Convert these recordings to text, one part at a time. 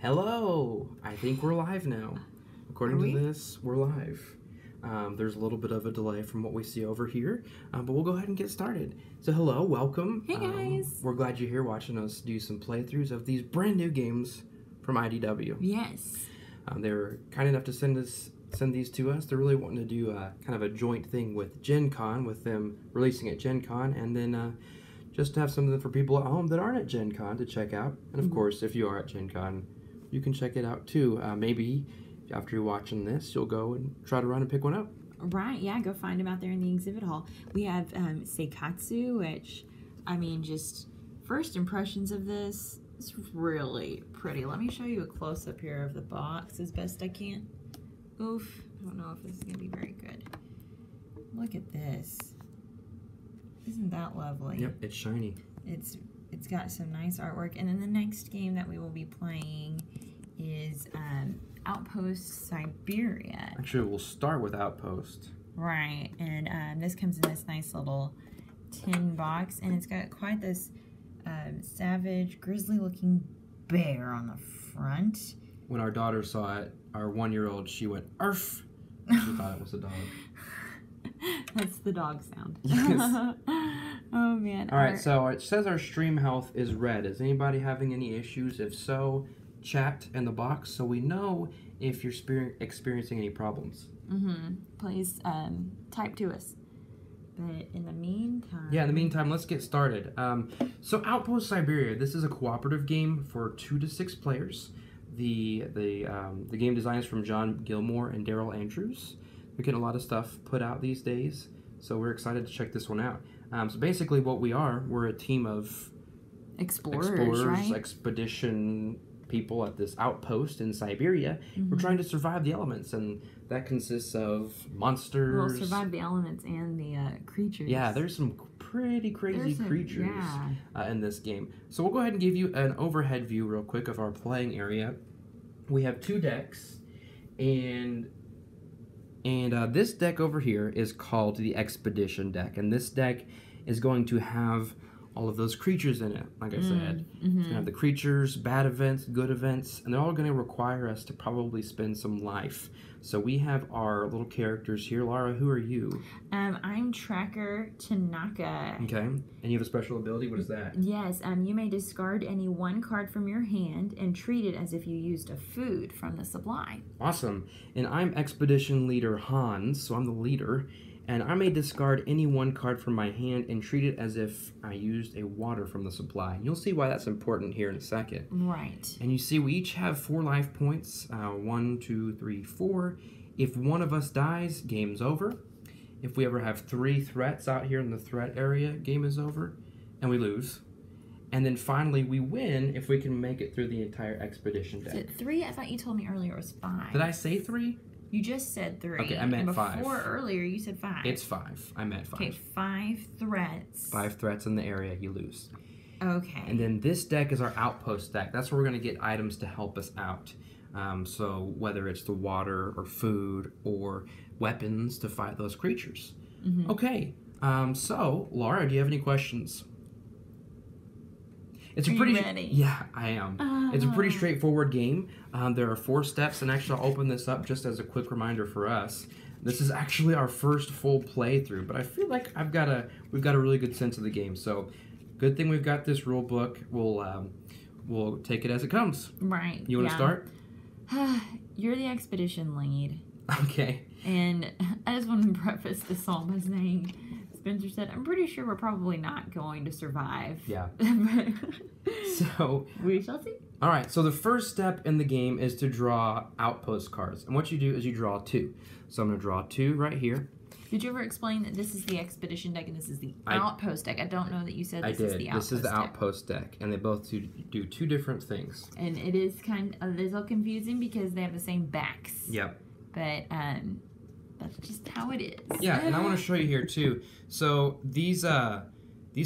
Hello! I think we're live now. According to this, we're live. There's a little bit of a delay from what we see over here, but we'll go ahead and get started. So hello, welcome. Hey guys! We're glad you're here watching us do some playthroughs of these brand new games from IDW. Yes. They were kind enough to send these to us. They're really wanting to do kind of a joint thing with Gen Con, with them releasing at Gen Con, and then just to have something for people at home that aren't at Gen Con to check out. And of course, if you are at Gen Con, you can check it out too. Maybe after you're watching this, you'll go and try to run and pick one up. Right, yeah, go find them out there in the exhibit hall. We have Seikatsu, which, I mean, just first impressions of this, it's really pretty. Let me show you a close-up here of the box as best I can. Oof, I don't know if this is going to be very good. Look at this. Isn't that lovely? Yep, it's shiny. It's got some nice artwork. And then the next game that we will be playing is Outpost Siberia. Actually, we'll start with Outpost. Right, and this comes in this nice little tin box, and it's got quite this savage, grisly-looking bear on the front. When our daughter saw it, our 1-year-old, she went, "Arf!" She thought it was a dog. That's the dog sound. Yes. Oh, man. All right, so it says our stream health is red. Is anybody having any issues? If so, chat in the box so we know if you're experiencing any problems. Please type to us. But in the meantime... Yeah, in the meantime, let's get started. So Outpost Siberia, this is a cooperative game for 2 to 6 players. The game design is from John Gilmore and Daryl Andrews. We're getting a lot of stuff put out these days, so we're excited to check this one out. So basically what we're a team of explorers, right? Expedition people at this outpost in Siberia. We're trying to survive the elements, and that consists of monsters. Well, survive the elements and the creatures. Yeah, there's some pretty crazy creatures in this game. So we'll go ahead and give you an overhead view real quick of our playing area. We have 2 decks, and this deck over here is called the Expedition deck, and this deck is going to have all of those creatures in it, like I said. It's going to have the creatures, bad events, good events, and they're all going to require us to probably spend some life. So we have our little characters here. Lara, who are you? I'm Tracker Tanaka. Okay, and you have a special ability? What is that? Yes, you may discard any 1 card from your hand and treat it as if you used a food from the supply. Awesome. And I'm Expedition Leader Hans, so I'm the leader. And I may discard any 1 card from my hand and treat it as if I used a water from the supply. And you'll see why that's important here in a second. Right. And you see we each have 4 life points. 1, 2, 3, 4. If one of us dies, game's over. If we ever have 3 threats out here in the threat area, game is over. And we lose. And then finally we win if we can make it through the entire expedition deck. Is it 3? I thought you told me earlier it was 5. Did I say 3? You just said 3. Okay, I meant 5. Before earlier, you said 5. It's 5. I meant 5. Okay, 5 threats. 5 threats in the area, you lose. Okay. And then this deck is our Outpost deck. That's where we're going to get items to help us out. So whether it's the water or food or weapons to fight those creatures. Okay, so Lara, do you have any questions? It's Are a pretty you ready? Yeah, I am. It's a pretty straightforward game. There are 4 steps, and actually I'll open this up just as a quick reminder for us. This is actually our first full playthrough, but I feel like we've got a really good sense of the game. So, good thing we've got this rule book. We'll take it as it comes. Right. You want to start? You're the expedition lead. Okay. And I just want to preface this all by saying, Spencer said, I'm pretty sure we're probably not going to survive. Yeah. But So we shall see. All right, so the first step in the game is to draw outpost cards. And what you do is you draw 2. So I'm going to draw 2 right here. Did you ever explain that this is the expedition deck and this is the outpost deck? I don't know that you said this is the outpost deck. This is the outpost deck, and they both do 2 different things. And it is kind of a little confusing because they have the same backs. Yep. But that's just how it is. Yeah, and I want to show you here too. So these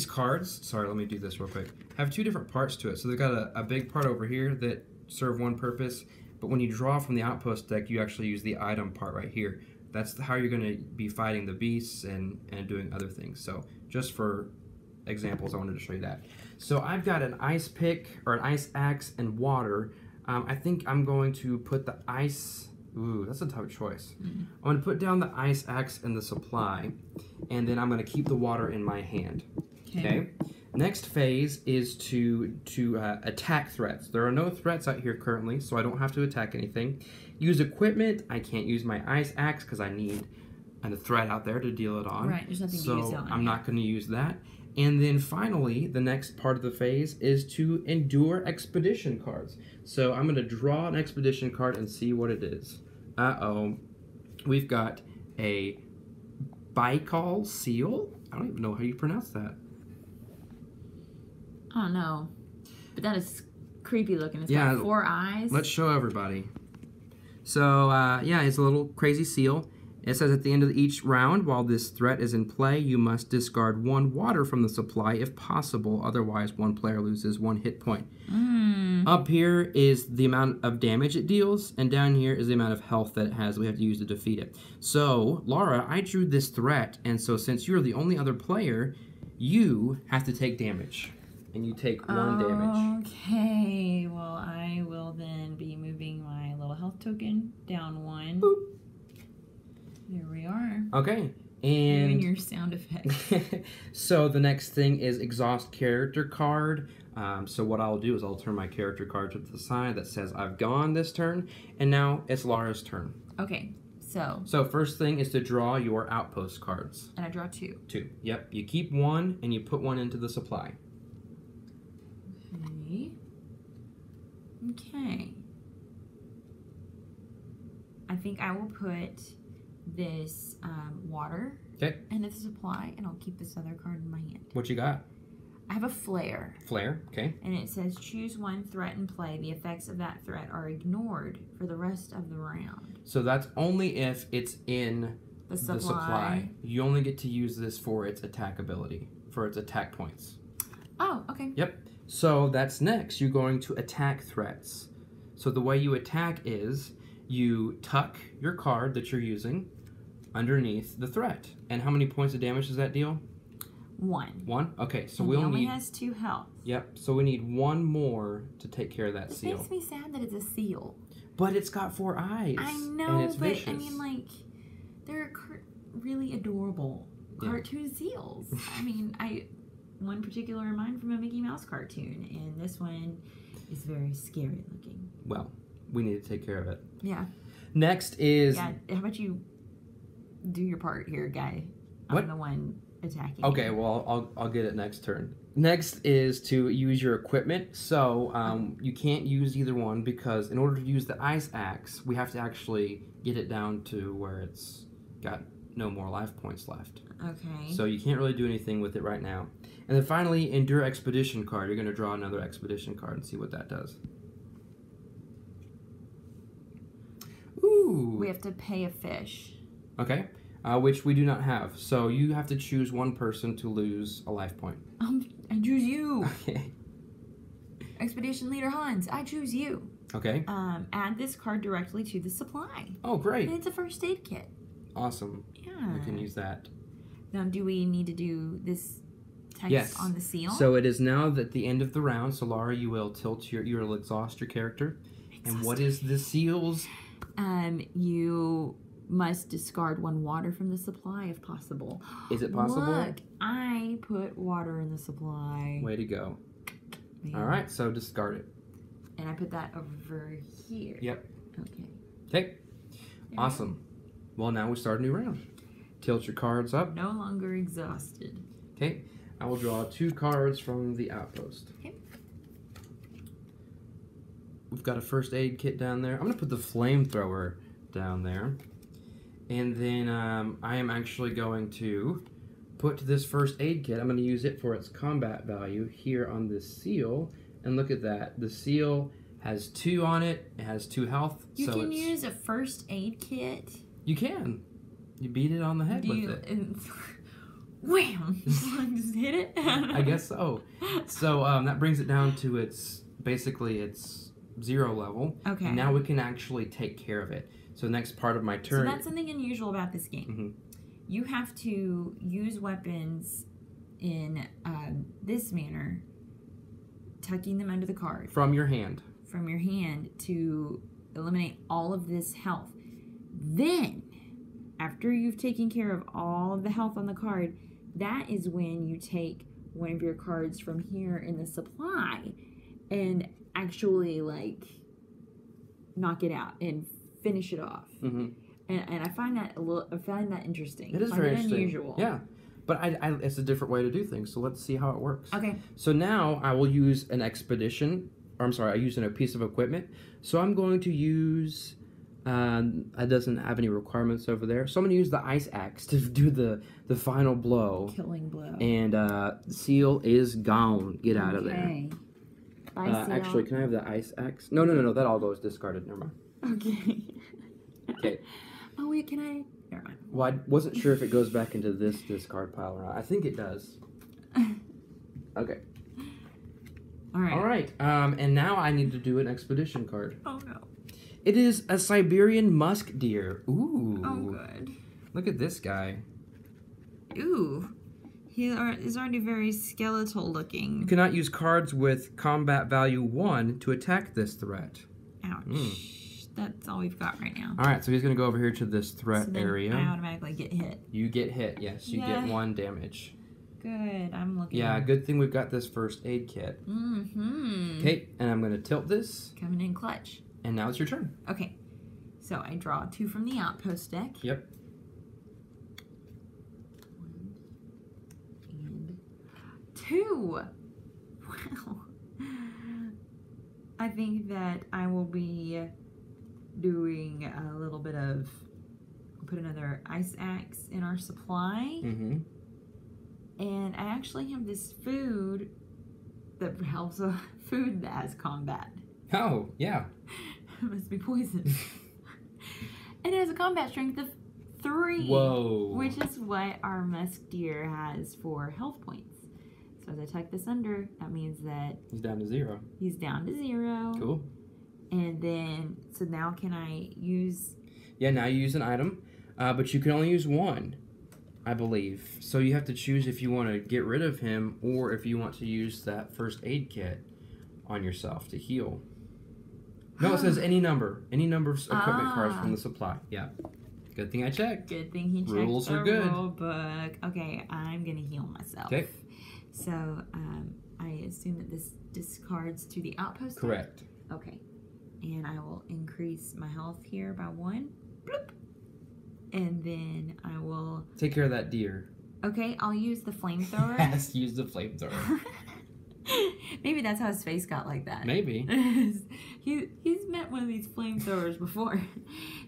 cards, sorry, let me do this real quick, have 2 different parts to it. So they've got a big part over here that serve one purpose, but when you draw from the outpost deck, you actually use the item part right here. That's how you're going to be fighting the beasts and doing other things. So just for examples, I wanted to show you that. So I've got an ice pick, or an ice axe, and water I think I'm going to put the ice... Ooh, that's a tough choice. I'm going to put down the ice axe in the supply, and then I'm going to keep the water in my hand. Okay. Next phase is to attack threats. There are no threats out here currently, so I don't have to attack anything. Use equipment. I can't use my ice axe because I need a threat out there to deal it on. Right, there's nothing to use So on I'm not going to use that. And then finally, the next part of the phase is to endure expedition cards. So I'm going to draw an expedition card and see what it is. Uh-oh. We've got a Baikal seal. I don't even know how you pronounce that. Oh, no. But that is creepy looking. It's got 4 eyes. Let's show everybody. So, yeah, it's a little crazy seal. It says at the end of each round, while this threat is in play, you must discard 1 water from the supply if possible. Otherwise, 1 player loses 1 hit point. Up here is the amount of damage it deals, and down here is the amount of health that it has we have to use to defeat it. So, Lara, I drew this threat, and so since you're the only other player, you have to take damage. And you take 1 damage. Okay, well, I will then be moving my little health token down 1. Boop. There we are. Okay, and... Doing your sound effects. So the next thing is exhaust character card. So what I'll do is I'll turn my character card to the side that says I've gone this turn, and now it's Lara's turn. Okay, so... So first thing is to draw your outpost cards. And I draw 2. 2, yep. You keep 1, and you put 1 into the supply. Okay. I think I will put this water into the supply, and I'll keep this other card in my hand. What you got? I have a flare. Flare, okay. And it says choose 1 threat and play. The effects of that threat are ignored for the rest of the round. So that's only if it's in the supply. You only get to use this for its attack ability, for its attack points. Oh, okay. Yep. So that's next. You're going to attack threats. So the way you attack is you tuck your card that you're using underneath the threat. And how many points of damage does that deal? 1. 1? Okay, so and we'll it only need... has 2 health. Yep, so we need 1 more to take care of that seal. It makes me sad that it's a seal. But it's got 4 eyes. I know, and it's but vicious. I mean, like, they're really adorable cartoon seals. I mean, one particular in mind from a Mickey Mouse cartoon, and this one is very scary looking. Well, we need to take care of it. Yeah. Next is... Yeah, how about you do your part here, guy? What? I'm the one attacking. Okay, well, I'll get it next turn. Next is to use your equipment. So you can't use either one because in order to use the ice axe, we have to actually get it down to where it's got no more life points left. Okay. So you can't really do anything with it right now. And then finally, Endure Expedition card. You're going to draw another Expedition card and see what that does. Ooh. We have to pay a fish. Okay. Which we do not have. So you have to choose 1 person to lose a life point. I choose you. Okay. Expedition Leader Hans, I choose you. Okay. Add this card directly to the supply. Oh, great. And it's a first aid kit. Awesome. Yeah. We can use that. Now, do we need to do this text on the seal? So it is now at the end of the round. So Lara, you will tilt you will exhaust your character. And what is the seals? You must discard 1 water from the supply if possible. Is it possible? Look, I put water in the supply. Way to go. Man. All right, so discard it. And I put that over here. Yep. Okay. Okay. Awesome. Well, now we start a new round. Tilt your cards up. No longer exhausted. Okay. I will draw 2 cards from the Outpost. Okay. We've got a first aid kit down there. I'm going to put the flamethrower down there. And then I am actually going to put this first aid kit. I'm going to use it for its combat value here on this seal. And look at that. The seal has 2 on it. It has 2 health. You can use a first aid kit. You can. You beat it on the head with it. Wham! Just hit it? I guess so. So that brings it down to its 0 level. Okay. And now we can actually take care of it. So next part of my turn... So that's something unusual about this game. Mm-hmm. You have to use weapons in this manner, tucking them under the card. From your hand. from your hand to eliminate all of this health. Then, after you've taken care of all of the health on the card, that is when you take one of your cards from here in the supply and actually, like, knock it out and finish it off. And I find that interesting. It is very interesting. Unusual. Yeah. But it's a different way to do things, so let's see how it works. Okay. So now I will use an expedition, or I'm sorry, I use a piece of equipment. So I'm going to use, it doesn't have any requirements over there, so I'm going to use the ice axe to do the final blow. Killing blow. And Seal is gone. Get out of there. Okay. Bye, Seal. Actually, can I have the ice axe? No, that all goes discarded. Never mind. Okay. Okay. Oh, wait, can I? Never mind. Well, I wasn't sure if it goes back into this discard pile or not. I think it does. Okay. All right. And now I need to do an expedition card. Oh, no. It is a Siberian musk deer. Ooh. Oh, good. Look at this guy. Ooh. He is already very skeletal looking. You cannot use cards with combat value 1 to attack this threat. Ouch. That's all we've got right now. All right, so he's going to go over here to this threat area. I automatically get hit. You get hit, yes. You get 1 damage. Good, I'm looking. Yeah, good thing we've got this first aid kit. Okay, and I'm going to tilt this. Coming in clutch. And now it's your turn. Okay, so I draw 2 from the Outpost deck. Yep. 1 and 2. Wow. I think that I will be doing a little bit of, put another ice axe in our supply. And I actually have this food that helps food that has combat. Oh, yeah. It must be poison. It has a combat strength of 3. Whoa. Which is what our musk deer has for health points. So as I tuck this under, that means that he's down to 0. He's down to 0. Cool. And then, so now can I use... Yeah, now you use an item, but you can only use 1, I believe. So you have to choose if you want to get rid of him or if you want to use that first aid kit on yourself to heal. No, it says any number of equipment cards from the supply. Yeah. Good thing I checked. Good thing he checked Rules are good. Rule book. Okay, I'm going to heal myself. Okay. So, I assume that this discards to the Outpost? Correct. Okay. And I will increase my health here by 1. Bloop. And then I will... Take care of that deer. Okay, I'll use the flamethrower. Yes, use the flamethrower. Maybe that's how his face got like that. Maybe. He's met one of these flamethrowers before.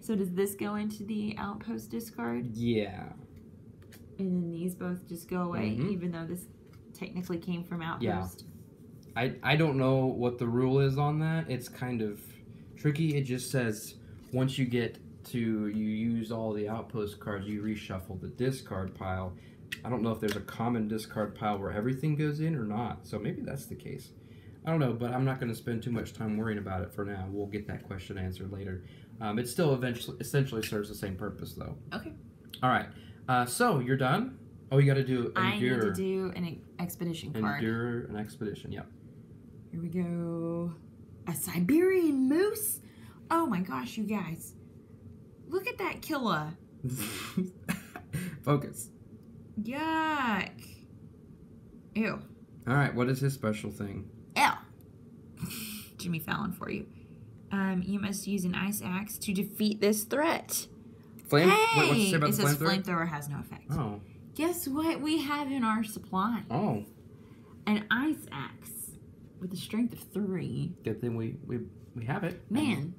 So does this go into the Outpost discard? Yeah. And then these both just go away, even though this technically came from Outpost? Yeah. I don't know what the rule is on that. It's kind of tricky. It just says once you use all the Outpost cards, you reshuffle the discard pile. I don't know if there's a common discard pile where everything goes in or not. So maybe that's the case. I don't know, but I'm not going to spend too much time worrying about it for now. We'll get that question answered later. It still essentially serves the same purpose, though. Okay. All right. So you're done? Oh, you got to do Endure. I need to do an expedition card. Endure an expedition, yep. Here we go. A Siberian moose? Oh my gosh, you guys. Look at that killer. Focus. Yuck. Ew. All right, what is his special thing? Ew. Jimmy Fallon for you. You must use an ice axe to defeat this threat. Wait, what's it say about it the says flamethrower? flamethrower has no effect. Oh. Guess what we have in our supply? Oh. An ice axe with a strength of 3. Good thing we have it. Man.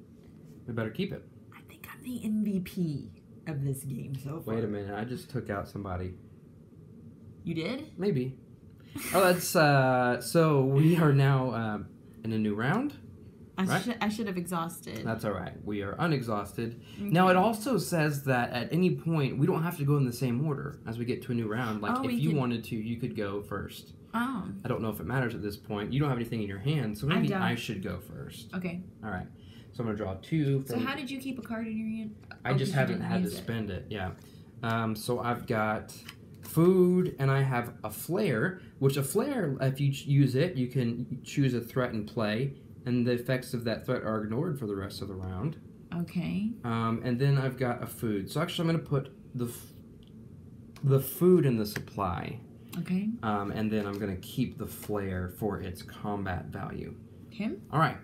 We better keep it. I think I'm the MVP of this game so far. Wait a minute, I just took out somebody. You did? Maybe. Oh, that's, so we are now in a new round. I should have exhausted. That's all right. We are unexhausted. Okay. Now, it also says that at any point, we don't have to go in the same order as we get to a new round. Like, if you wanted to, you could go first. Oh. I don't know if it matters at this point. You don't have anything in your hand, so maybe I should go first. Okay. All right. So I'm going to draw 2. So how did you keep a card in your hand? I just haven't had to spend it. Yeah. So I've got food, and I have a flare, which a flare, if you use it, you can choose a threat and play. and the effects of that threat are ignored for the rest of the round. Okay. And then I've got a food. So actually, I'm going to put the food in the supply. Okay. And then I'm going to keep the flare for its combat value. Okay. All right.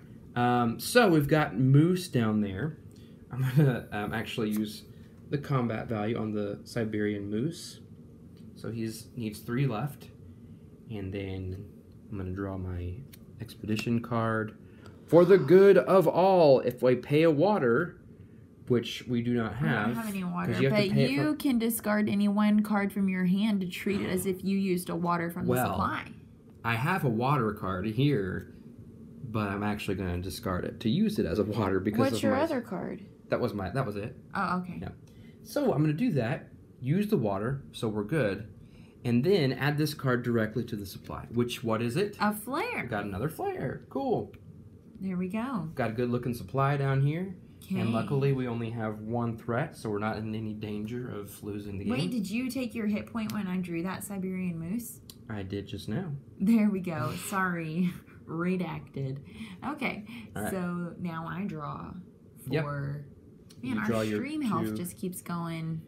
So we've got moose down there. I'm going to actually use the combat value on the Siberian moose. So he needs 3 left. And then I'm going to draw my expedition card. For the good of all, if we pay a water, which we do not have. We don't have any water, you but you can discard any 1 card from your hand to treat it as if you used a water from the supply. I have a water card here, but I'm actually going to discard it to use it as a water because What's your other card? That was it. Oh, okay. Yeah. So I'm going to do that. Use the water, so we're good, and then add this card directly to the supply. What is it? A flare. Got another flare. Cool. There we go. Got a good looking supply down here. Okay. And luckily we only have 1 threat, so we're not in any danger of losing the game. Wait, did you take your hit point when I drew that Siberian moose? I did just now. There we go. Sorry. Redacted. Okay. Right. So now I draw for... Yep. Man, our stream health just keeps going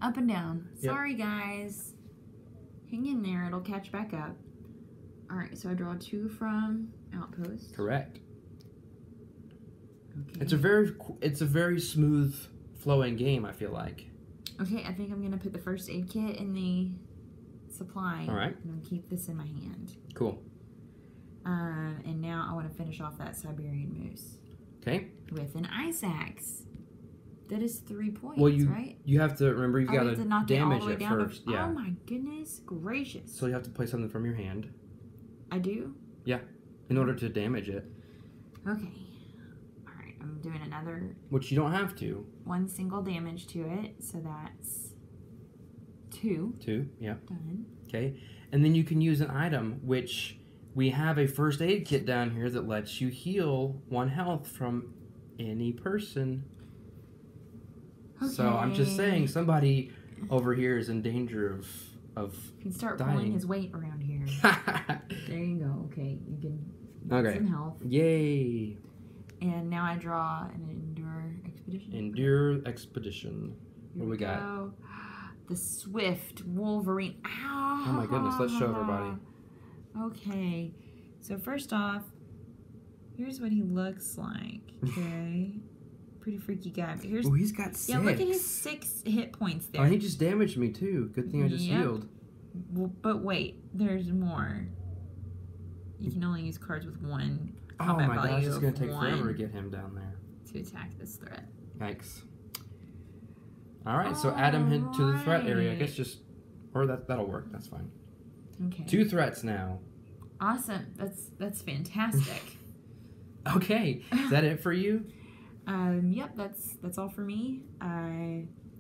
up and down. Yep. Sorry, guys. Hang in there. It'll catch back up. All right. So I draw 2 from Outpost. Correct. Okay. It's a very smooth flowing game, I feel like. Okay, I think I'm going to put the first aid kit in the supply. All right. And I'll keep this in my hand. Cool. And now I want to finish off that Siberian moose. Okay. With an ice axe. That is 3 points, right? You have to remember you've got to damage it first. Yeah. Oh my goodness gracious. So you have to play something from your hand. I do? Yeah. In order to damage it. Okay. Alright, I'm doing another... Which you don't have to. 1 single damage to it, so that's 2. 2, yeah. Done. Okay. And then you can use an item, which we have a first aid kit down here that lets you heal 1 health from any person. Okay. So I'm just saying, somebody over here is in danger of you can start dying. Pulling his weight around here. There you go. Okay, you can get some health. Yay! And now I draw an Endure Expedition. Endure Expedition. What do we got? The Swift Wolverine. Ow! Oh my goodness, let's show everybody. Okay, so first off, here's what he looks like. Okay. Pretty freaky guy. But here's, he's got 6. Yeah, look at his 6 hit points there. Oh, he just damaged me too. Good thing I just healed. Well, but wait, there's more. You can only use cards with 1 combat value. Oh my gosh, it's going to take forever to get him down there. To attack this threat. Yikes. Alright, so add him to the threat area. I guess just... Or that'll work. That's fine. Okay. 2 threats now. Awesome. That's fantastic. Okay. Is that it for you? Yep, that's all for me.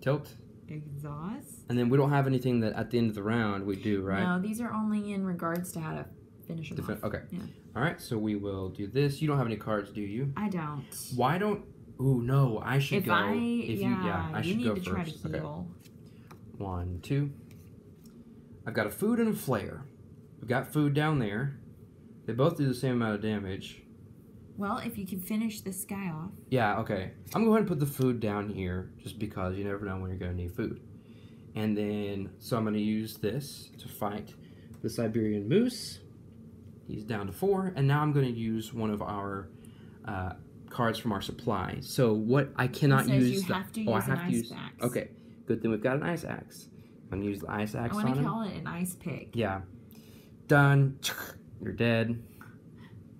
Tilt. Exhaust. And then we don't have anything that at the end of the round we do, right? No, these are only in regards to how to finish them off. Okay. Yeah. All right, so we will do this. You don't have any cards, do you? I don't. Why don't... Ooh, no, I should go. I should go need to first. try to heal. Okay. 1, 2. I've got a food and a flare. We've got food down there. They both do the same amount of damage. Well, if you can finish this guy off. Yeah, okay. I'm going to go ahead and put the food down here just because you never know when you're going to need food. And then, so I'm going to use this to fight the Siberian moose. He's down to 4. And now I'm going to use one of our cards from our supply. So what I cannot use... You have to use an ice axe. Okay, good thing we've got an ice axe. I'm going to use the ice axe on him. I want to call it an ice pick. Yeah. Done. You're dead.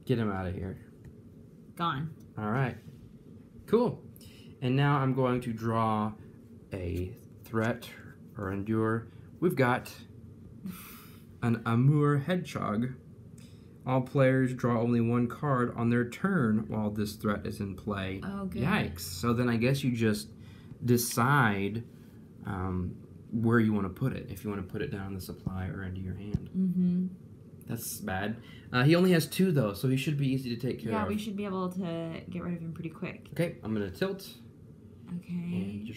Get him out of here. Gone. All right. Cool. And now I'm going to draw a threat or endure. We've got an Amur Hedgehog. All players draw only 1 card on their turn while this threat is in play. Oh, good. Yikes. So then I guess you just decide where you want to put it. If you want to put it down in the supply or into your hand. Mm-hmm. That's bad. He only has 2, though, so he should be easy to take care of. Yeah, we should be able to get rid of him pretty quick. Okay, I'm going to tilt. Okay. And your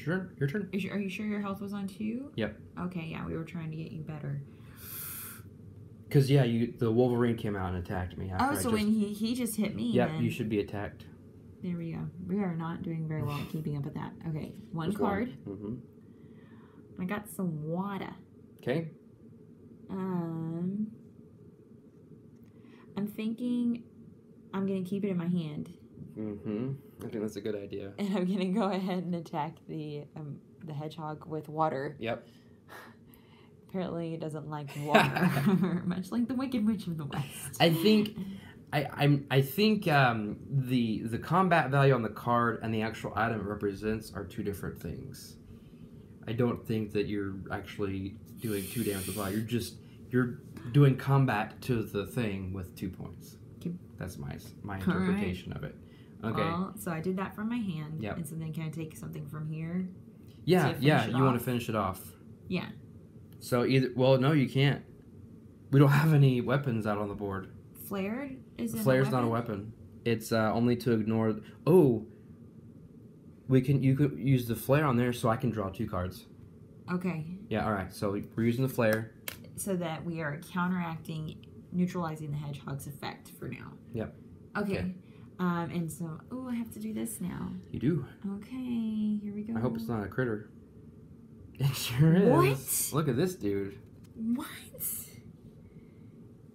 turn. Are you sure your health was on 2? Yep. Okay, yeah, we were trying to get you better. Because, yeah, the Wolverine came out and attacked me. Oh, so when he just hit me. Yep, you should be attacked. There we go. We are not doing very well at keeping up with that. Okay, one card. Mm-hmm. I got some water. Okay. I'm thinking I'm going to keep it in my hand. Mm-hmm. I think that's a good idea. And I'm going to go ahead and attack the hedgehog with water. Yep. Apparently it doesn't like water, much like the Wicked Witch of the West. I think the combat value on the card and the actual item it represents are two different things. I don't think that you're actually doing 2 damage with value. You're doing combat to the thing with 2 points. Okay. That's my interpretation of it. Okay. Well, so I did that from my hand. Yep. And so then can I take something from here? Yeah, you want to finish it off. Yeah. So no, you can't. We don't have any weapons out on the board. Flared? Flare's not a weapon. It's only to ignore. Oh, you could use the flare on there, so I can draw 2 cards. Okay. Yeah. All right. So we're using the flare. So that we are neutralizing the hedgehog's effect for now. Yep. Okay. And so, I have to do this now. You do. Okay. Here we go. I hope it's not a critter. It sure is. What? Look at this dude. What?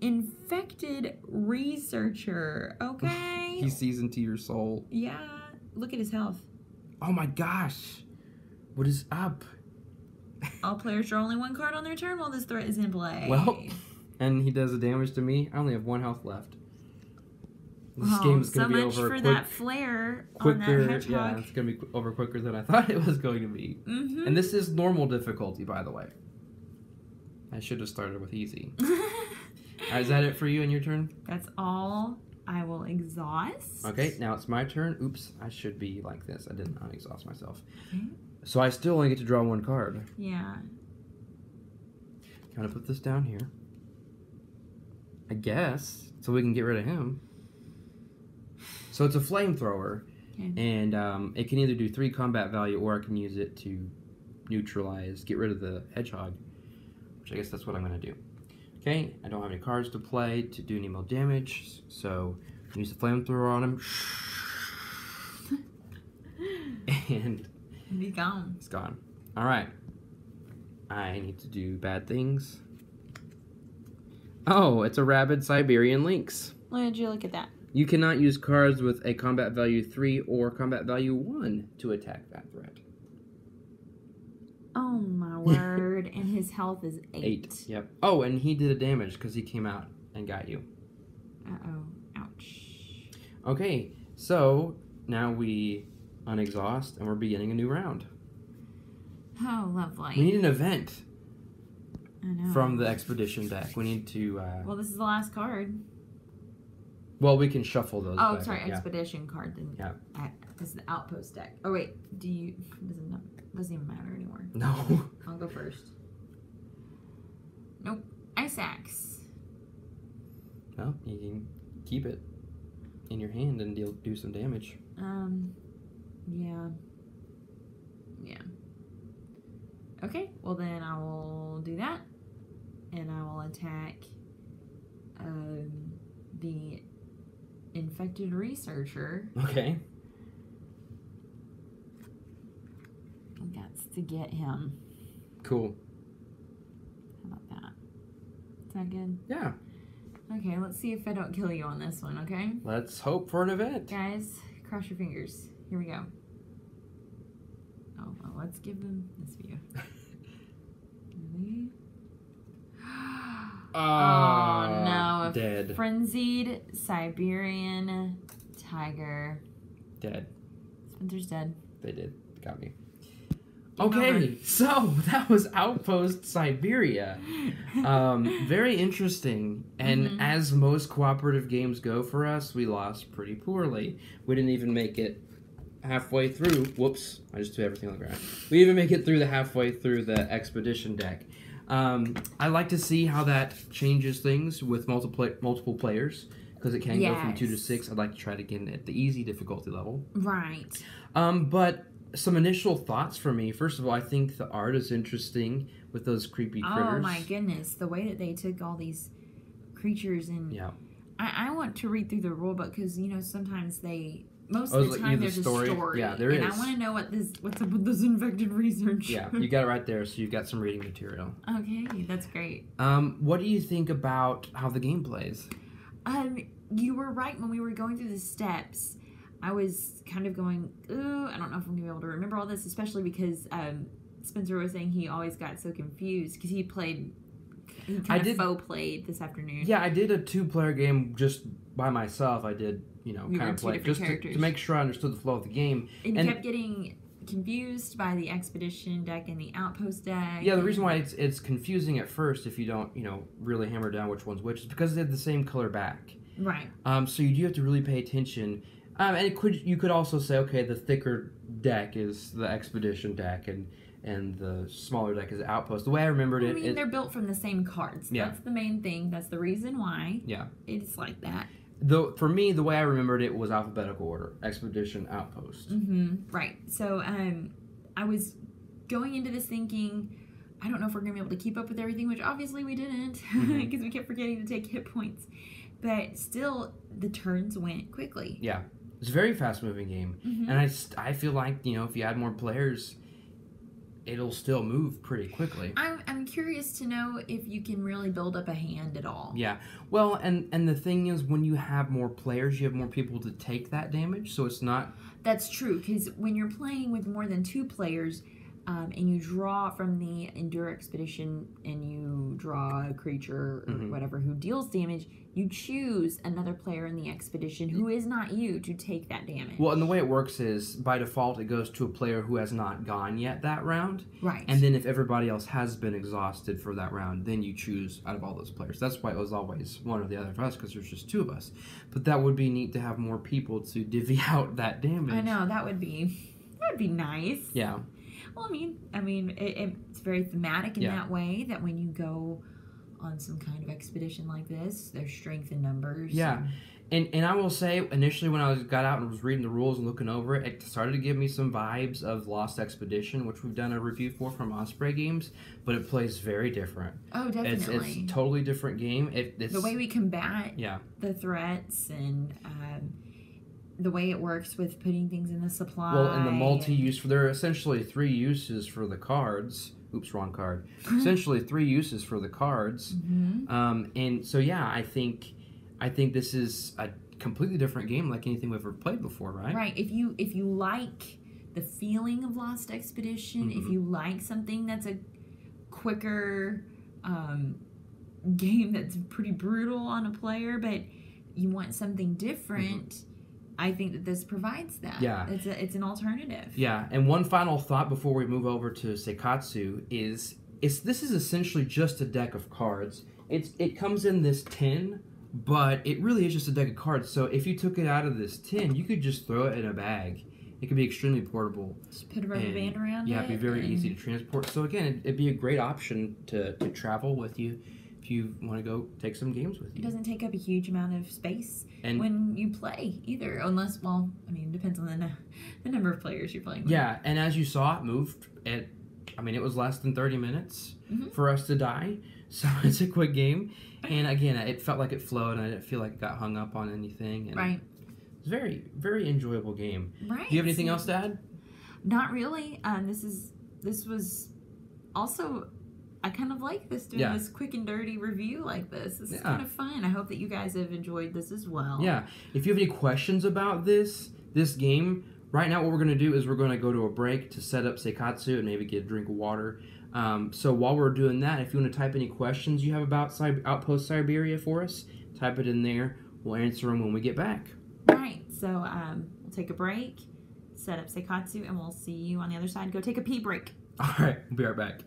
Infected researcher. Okay. He sees into your soul. Yeah. Look at his health. Oh my gosh. What is up? All players draw only 1 card on their turn while this threat is in play. Well, and he does the damage to me. I only have 1 health left. This game is going to be over so much for that flare quicker. On that hedgehog. Yeah, it's going to be over quicker than I thought it was going to be. Mm-hmm. And this is normal difficulty, by the way. I should have started with easy. Is that it for you and your turn? That's all. I will exhaust. Okay, now it's my turn. Oops, I should be like this. I didn't unexhaust myself. Okay. So I still only get to draw 1 card. Yeah. Can I put this down here? I guess, so we can get rid of him. So it's a flamethrower, okay. And it can either do 3 combat value, or I can use it to get rid of the hedgehog, which I guess that's what I'm going to do. Okay, I don't have any cards to play to do any more damage, so use the flamethrower on him. And be gone. It's gone. All right. I need to do bad things. Oh, it's a rabid Siberian lynx. Why did you look at that? You cannot use cards with a combat value 3 or combat value 1 to attack that threat. Oh my word. And his health is 8. Yep. Oh, and he did a damage because he came out and got you. Uh-oh. Ouch. Okay, so now we unexhaust and we're beginning a new round. Oh, lovely. We need an event. I know. From the expedition deck. We need to... well, this is the last card. Well, we can shuffle those. Oh, sorry, expedition card. Then yeah. This is the Outpost deck. Oh wait, doesn't even matter anymore. No. I'll go first. Nope. Ice axe. Well, you can keep it in your hand and do some damage. Yeah. Yeah. Okay. Well, then I will do that, and I will attack the infected researcher. Okay. That's to get him. Cool. How about that? Is that good? Yeah. Okay, let's see if I don't kill you on this one, okay? Let's hope for an event. Guys, cross your fingers. Here we go. Oh, well, let's give them this view. Ready? Oh, no. Dead. Frenzied Siberian tiger. Dead. Spencer's dead. They did. Got me. Okay, so that was Outpost Siberia. Very interesting. And as most cooperative games go for us, we lost pretty poorly. We didn't even make it halfway through. Whoops, I just threw everything on the ground. We didn't even make it through the halfway through the expedition deck. I like to see how that changes things with multiple players, because it can go from 2 to 6. I'd like to try it again at the easy difficulty level. Right. But some initial thoughts for me. First of all, I think the art is interesting with those creepy critters. Oh my goodness, the way that they took all these creatures, and yeah. I want to read through the rule book because sometimes most of the time there's a story. Yeah, there is. And I want to know what's up with this infected research. Yeah, you got it right there, so you've got some reading material. Okay, that's great. What do you think about how the game plays? You were right. When we were going through the steps, I was kind of going, ooh, I don't know if I'm going to be able to remember all this, especially because Spencer was saying he always got so confused because he played... He kind of faux played this afternoon. Yeah, I did a 2-player game just by myself. I did, kind of play just to make sure I understood the flow of the game. And you kept getting confused by the expedition deck and the outpost deck. Yeah, the reason why it's confusing at first if you don't, really hammer down which one's which is because they have the same color back. Right. So you do have to really pay attention. And you could also say, okay, the thicker deck is the expedition deck, and the smaller deck is Outpost. The way I remembered it... they're built from the same cards. Yeah. That's the main thing. That's the reason why. Yeah. It's like that. For me, the way I remembered it was alphabetical order. Expedition, Outpost. Mm-hmm. Right. So I was going into this thinking, I don't know if we're going to be able to keep up with everything, which obviously we didn't because we kept forgetting to take hit points. But still, the turns went quickly. Yeah. It's a very fast-moving game. Mm-hmm. And I feel like, if you add more players... it'll still move pretty quickly. I'm curious to know if you can really build up a hand at all. Yeah. Well, and the thing is, when you have more players, you have more people to take that damage, so it's not... That's true, because when you're playing with more than 2 players, and you draw from the Endure Expedition, and you draw a creature or whatever who deals damage, you choose another player in the expedition who is not you to take that damage. Well, and the way it works is, by default, it goes to a player who has not gone yet that round. Right. And then if everybody else has been exhausted for that round, then you choose out of all those players. That's why it was always one or the other for us, because there's just 2 of us. But that would be neat to have more people to divvy out that damage. I know, that would be nice. Yeah. Well, I mean, it's very thematic in that way, that when you go on some kind of expedition like this, there's strength in numbers. Yeah. And I will say, initially when I got out and was reading the rules and looking over it, it started to give me some vibes of Lost Expedition, which we've done a review for from Osprey Games, but it plays very different. Oh, definitely. It's a totally different game. It's the way we combat the threats and... the way it works with putting things in the supply. Well, and the multi-use, there are essentially 3 uses for the cards. Oops, wrong card. Essentially 3 uses for the cards. Mm-hmm. And so, yeah, I think this is a completely different game like anything we've ever played before, right? Right. If you like the feeling of Lost Expedition, if you like something that's a quicker game that's pretty brutal on a player, but you want something different... I think that this provides that. Yeah. It's an alternative. Yeah, and one final thought before we move over to Seikatsu is this is essentially just a deck of cards. It comes in this tin, but it really is just a deck of cards. So if you took it out of this tin, you could just throw it in a bag. It could be extremely portable. Just put a rubber band around it. Yeah, it'd be very easy to transport. So again, it'd be a great option to travel with you. You want to go take some games with you. It doesn't take up a huge amount of space when you play either, unless, well, I mean, it depends on the number of players you're playing with. Yeah, and as you saw, it moved it was less than 30 minutes for us to die, so it's a quick game. And again, it felt like it flowed, and I didn't feel like it got hung up on anything. And right. It's a very, very enjoyable game. Right. Do you have anything else to add? Not really. This was also... I kind of like this, doing this quick and dirty review like this. This is kind of fun. I hope that you guys have enjoyed this as well. Yeah. If you have any questions about this game, right now what we're going to do is we're going to go to a break to set up Seikatsu and maybe get a drink of water. So while we're doing that, if you want to type any questions you have about Outpost Siberia for us, type it in there. We'll answer them when we get back. Right. So we'll take a break, set up Seikatsu, and we'll see you on the other side. Go take a pee break. All right. We'll be right back.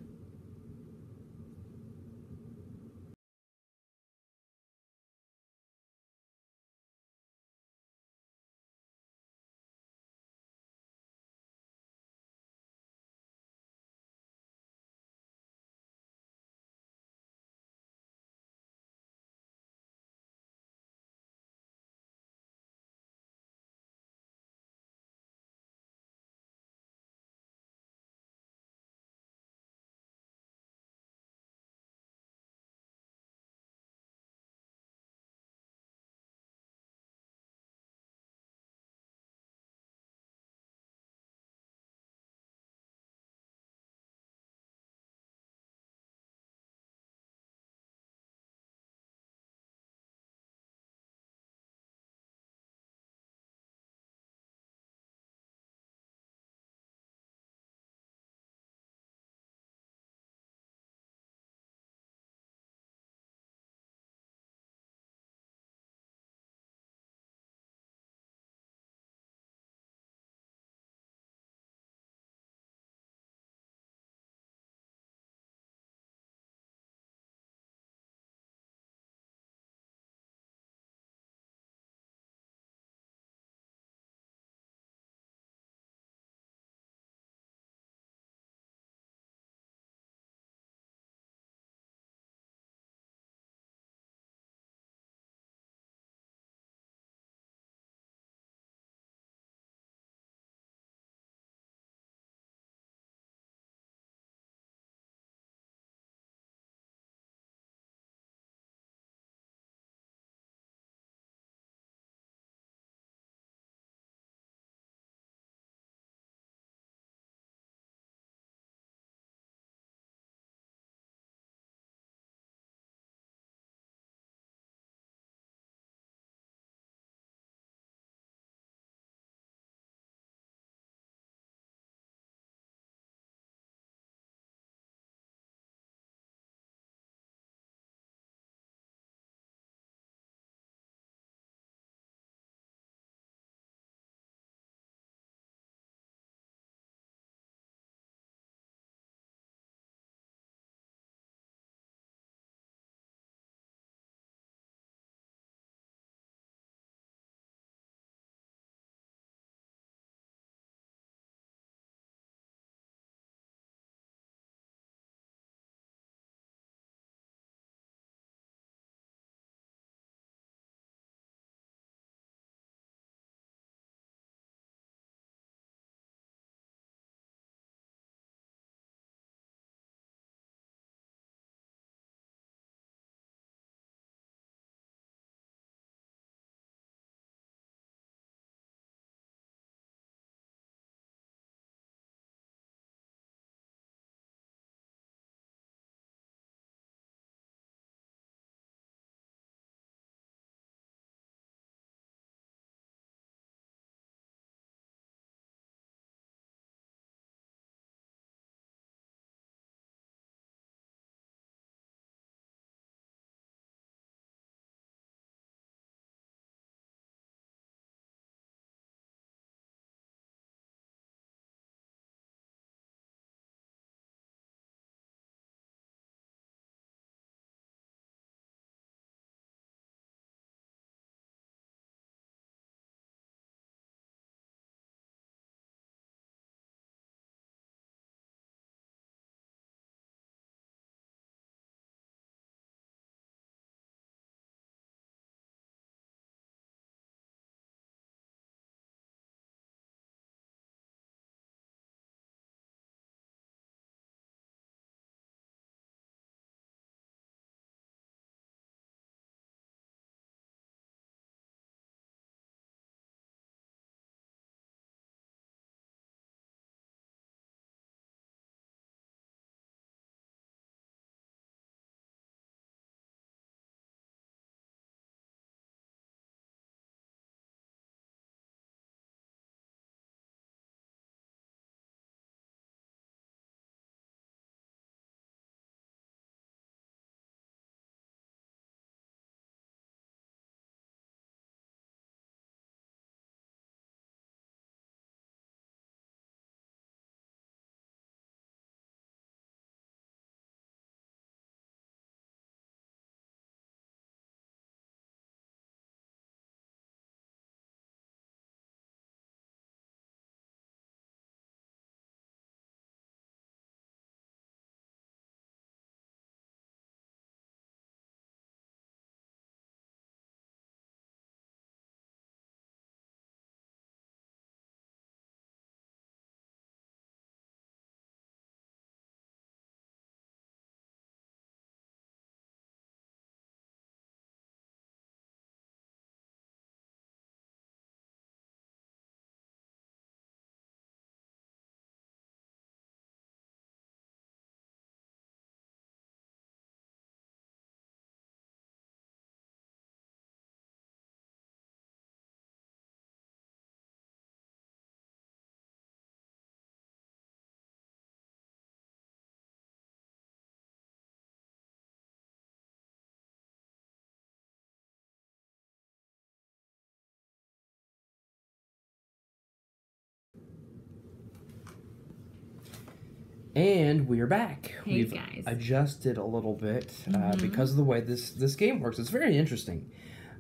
And we are back. Hey, We've guys. adjusted a little bit because of the way this game works. It's very interesting.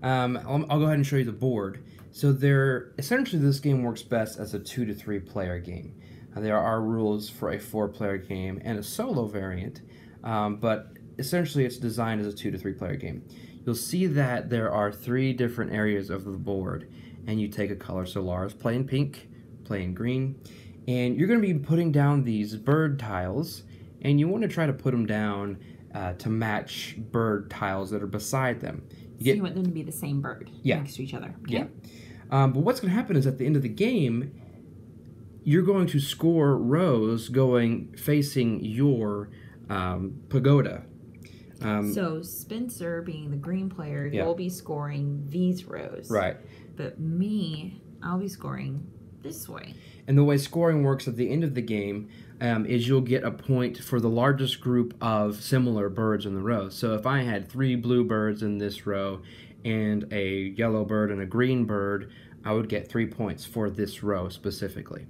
I'll go ahead and show you the board. So essentially this game works best as a 2 to 3 player game. There are rules for a 4-player game and a solo variant, but essentially it's designed as a 2 to 3 player game. You'll see that there are 3 different areas of the board, and you take a color. So Lara's playing pink, playing green, and you're going to be putting down these bird tiles, and you want to try to put them down to match bird tiles that are beside them. You want them to be the same bird next to each other. Okay? Yeah. But what's going to happen is at the end of the game, you're going to score rows facing your pagoda. So Spencer, being the green player, you'll be scoring these rows. Right. But me, I'll be scoring this way. And the way scoring works at the end of the game is you'll get a point for the largest group of similar birds in the row. So if I had 3 blue birds in this row and a yellow bird and a green bird, I would get 3 points for this row specifically.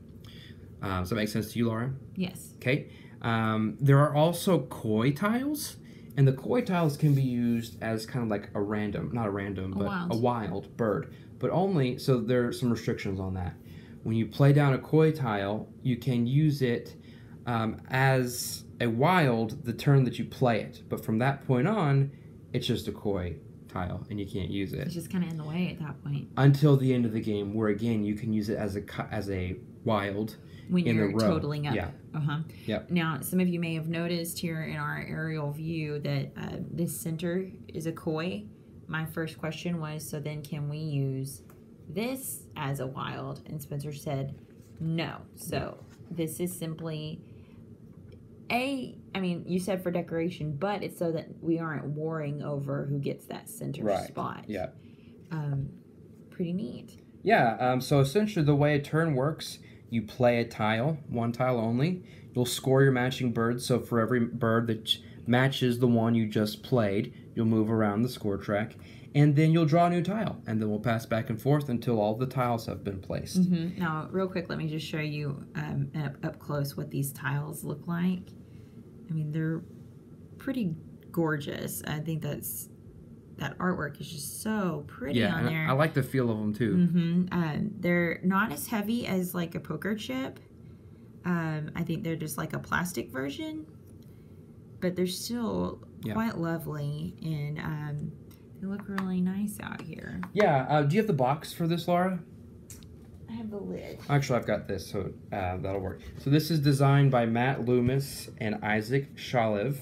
Does that make sense to you, Lara? Yes. Okay. There are also koi tiles, and the koi tiles can be used as kind of like a wild bird, but only, so there are some restrictions on that. When you play down a koi tile, you can use it as a wild the turn that you play it, but from that point on, it's just a koi tile, and you can't use it. It's just kind of in the way at that point. Until the end of the game, where again you can use it as a wild when in you're the row. totaling up. Yeah. Yep. Now, some of you may have noticed here in our aerial view that this center is a koi. My first question was, so then can we use this as a wild? And Spencer said no. So this is simply you said for decoration, but it's so that we aren't warring over who gets that center spot. Yeah. Pretty neat. Yeah, so essentially the way a turn works, you play a tile, one tile only. You'll score your matching birds, so for every bird that matches the one you just played, you'll move around the score track, and then you'll draw a new tile, and then we'll pass back and forth until all the tiles have been placed. Now, real quick, let me just show you up close what these tiles look like. I mean, they're pretty gorgeous. I think that artwork is just so pretty on there. I like the feel of them too. They're not as heavy as like a poker chip. I think they're just like a plastic version, but they're still quite lovely, and they look really nice out here. Yeah. Do you have the box for this, Lara? I have the lid. Actually, I've got this, so that'll work. So this is designed by Matt Loomis and Isaac Shalev.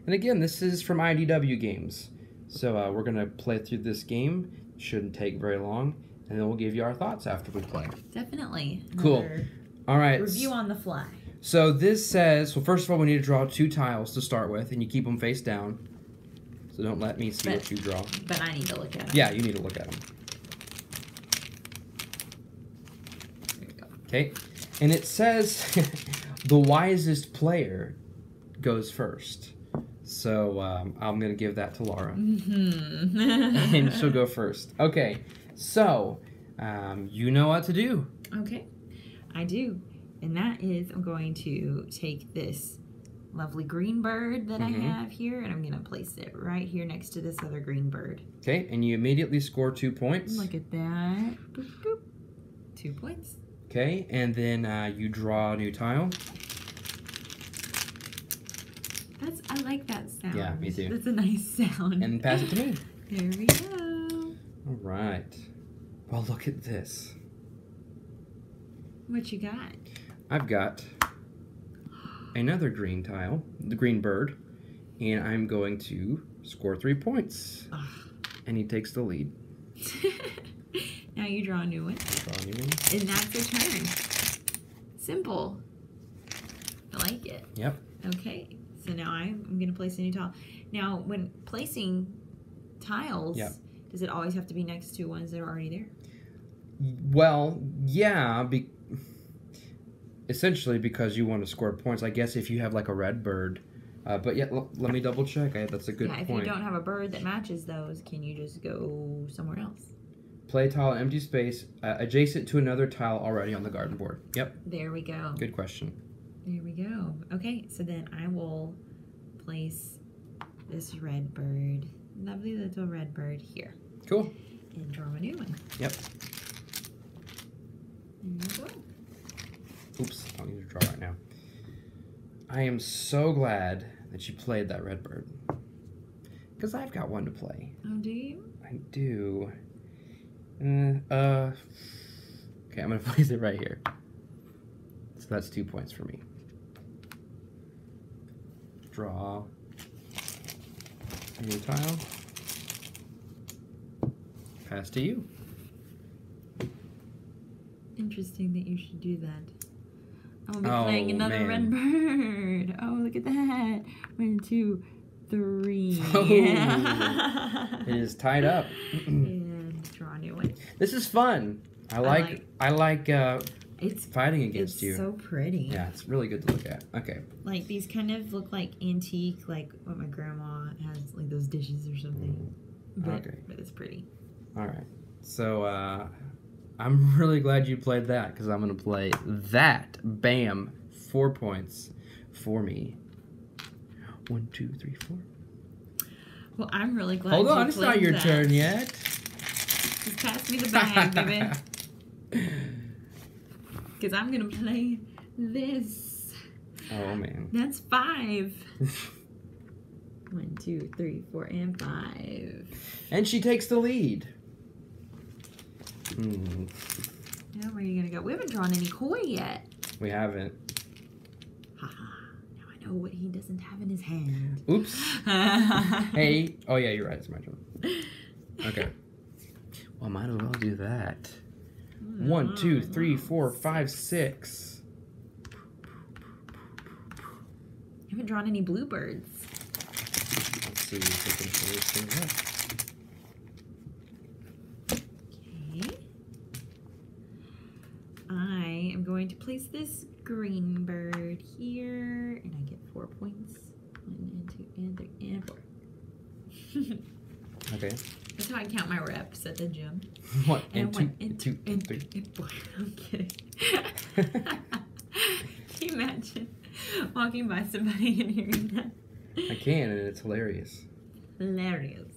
And again, this is from IDW Games. So we're going to play through this game. Shouldn't take very long. And then we'll give you our thoughts after we play. Definitely. Cool. All right. Review on the fly. So this says, well, first of all, we need to draw 2 tiles to start with, and you keep them face down. So don't let me see what you draw. But I need to look at them. Yeah, you need to look at them. There you go. Okay. And it says the wisest player goes first. So I'm going to give that to Lara. And she'll go first. Okay. So you know what to do. Okay. I do. And that is, I'm going to take this lovely green bird that I have here, and I'm going to place it right here next to this other green bird. Okay. And you immediately score 2 points. Look at that. Boop, boop. 2 points. Okay. And then you draw a new tile. I like that sound. Yeah, me too. That's a nice sound. And pass it to me. There we go. All right. Well, look at this. What you got? I've got another green tile, the green bird, and I'm going to score 3 points. And he takes the lead. Now you draw a new one. Draw a new one. And that's your turn. Simple. I like it. Yep. Okay. So now I'm going to place a new tile. Now, when placing tiles, does it always have to be next to ones that are already there? Well, yeah, essentially because you want to score points. I guess if you have like a red bird. But yeah, let me double check. That's a good point. If you don't have a bird that matches those, can you just go somewhere else? Play tile, empty space, adjacent to another tile already on the garden board. Yep. There we go. Good question. There we go. Okay, so then I will place this red bird, lovely little red bird here. Cool. And draw a new one. Yep. There you go. Oops, I don't need to draw right now. I am so glad that you played that red bird. Because I've got one to play. Oh, do you? I do. Okay, I'm going to place it right here. So that's 2 points for me. Draw a new tile. Pass to you. Interesting that you should do that. I'm gonna be playing another red bird. Oh, look at that. 1, 2, 3. Oh, it is tied up. And draw a new one. This is fun. I like it's fighting against you. It's so pretty. Yeah, it's really good to look at. Okay. Like these kind of look like antique, like what my grandma has, like those dishes or something. But it's pretty. All right. So I'm really glad you played that because I'm going to play that. Bam. 4 points for me. 1, 2, 3, 4. Well, I'm really glad Hold on, it's not your turn yet. Just pass me the bag, baby. Because I'm going to play this. Oh, man. That's 5. 1, 2, 3, 4, and 5. And she takes the lead. Now where are you going to go? We haven't drawn any koi yet. We haven't. Haha. Now I know what he doesn't have in his hand. Oops. Hey. Oh, yeah, you're right. It's my turn. Okay. Well, I might as well do that. 1, 2, 3, 4, 5, 6. You haven't drawn any bluebirds. Let's see if we can finish things up. Okay. I am going to place this green bird here, and I get 4 points. 1 and 2 and 3 and 4. Okay. That's how I count my reps at the gym. 1 and 2 and 3 and 4. I'm kidding. Can you imagine walking by somebody and hearing that? I can, and it's hilarious. Hilarious.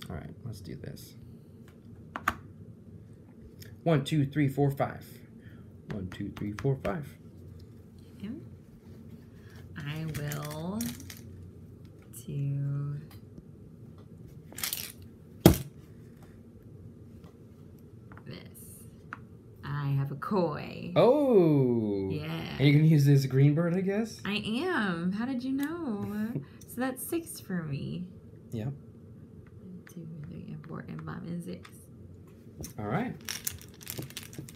All right, let's do this. 1, 2, 3, 4, 5. 1, 2, 3, 4, 5. Okay. I will do this. I have a koi. Oh! Yeah. And you're going to use this green bird, I guess? I am. How did you know? So that's 6 for me. Yep. 1, 2, 3, and 4, and 5, and 6. All right.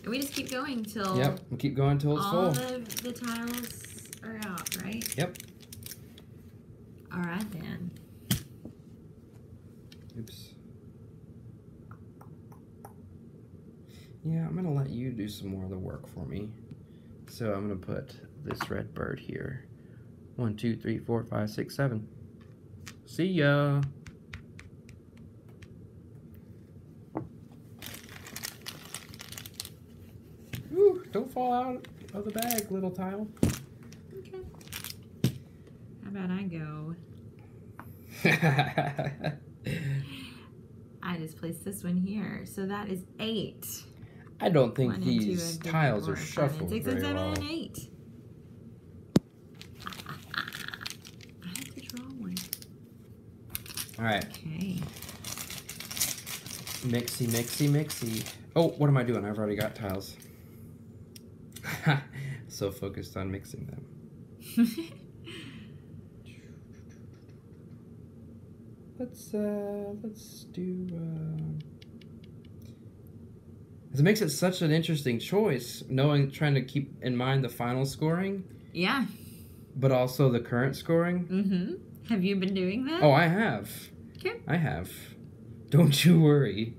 And we just keep going till... Yep, we'll keep going until it's full. All the tiles are out, right? Yep. All right, then. Oops. Yeah, I'm going to let you do some more of the work for me. So I'm going to put this red bird here. 1, 2, 3, 4, 5, 6, 7. See ya. Ooh, don't fall out of the bag, little tile. Okay. How about I go? I just placed this one here. So that is 8. I don't think 1 these and 2 and tiles 4 are and 5 shuffled and 6 very and 7 well. and 8. I have to draw one. All right. Okay. Mixy, mixy, mixy. Oh, what am I doing? I've already got tiles. So focused on mixing them. Let's do. It makes it such an interesting choice, trying to keep in mind the final scoring. Yeah. But also the current scoring. Mm-hmm. Have you been doing that? Oh, I have. Okay. I have. Don't you worry.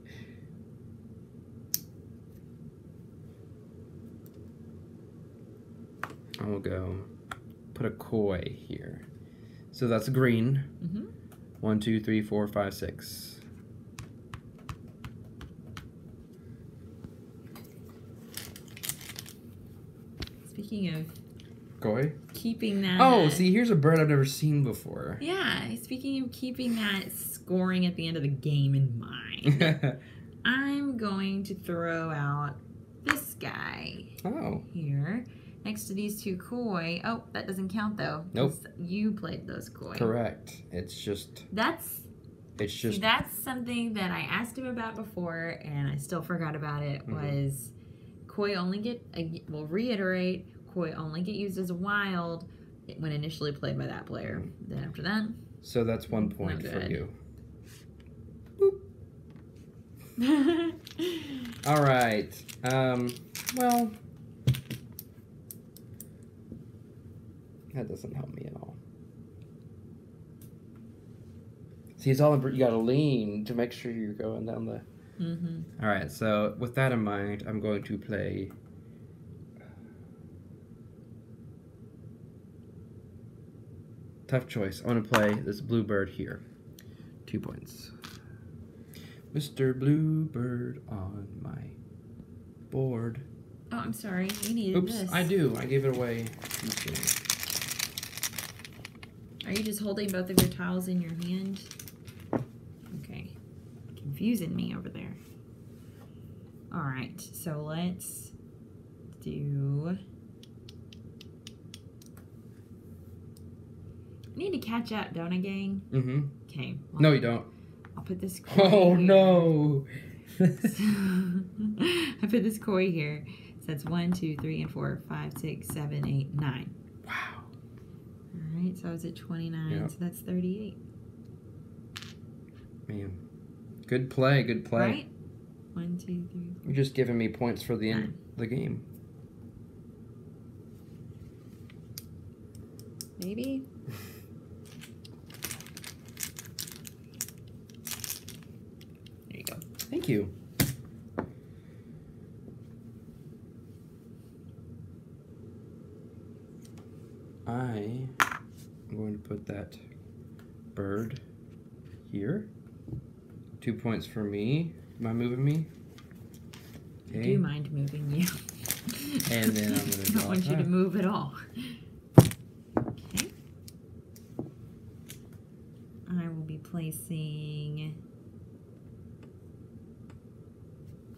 I'll go put a koi here. So that's green. Mm-hmm. 1, 2, 3, 4, 5, 6. speaking of Koi? keeping that... Oh, see, here's a bird I've never seen before. Yeah, speaking of keeping that scoring at the end of the game in mind, I'm going to throw out this guy. Oh. Here, next to these two koi. Oh, that doesn't count, though. Nope. You played those koi. Correct. It's just... See, that's something that I asked him about before, and I still forgot about it, was koi only get... We'll reiterate... Koi only get used as a wild when initially played by that player. Then after that... So that's 1 point for you. Boop. All right. Well... That doesn't help me at all. See, it's all... You gotta lean to make sure you're going down the... All right, so with that in mind, I'm going to play... Tough choice. I want to play this bluebird here. 2 points. Mr. Bluebird on my board. Oh, I'm sorry. You needed this. Oops, I do. I gave it away. Are you just holding both of your tiles in your hand? Okay. Confusing me over there. Alright, so let's do... I need to catch up, don't I, gang? Okay. Well, No, you don't. I'll put this koi Oh, here. no. I put this koi here. So that's 1, 2, 3, and 4, 5, 6, 7, 8, 9. Wow. Alright, so I was at 29, so that's 38. Man. Good play, good play. Right? 1, 2, 3, 4. You're just giving me points for the end of the game. Maybe? There you go. Thank you. I am going to put that bird here. 2 points for me. Am I moving me? Okay. I do mind moving you. And then I'm going to I don't want you to move at all. Okay. I will be placing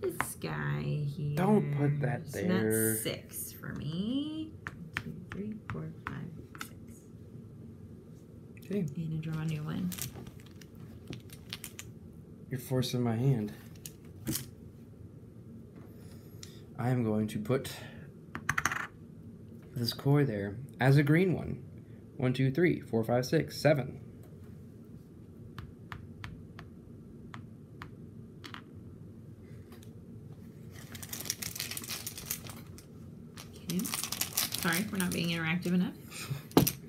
this guy here. Don't put that there. So that's 6 for me. 1, 2, 3, 4, 5, 6. Okay. And draw a new one. You're forcing my hand. I am going to put this koi there as a green one. 1, 2, 3, 4, 5, 6, 7. Okay. Sorry, we're not being interactive enough.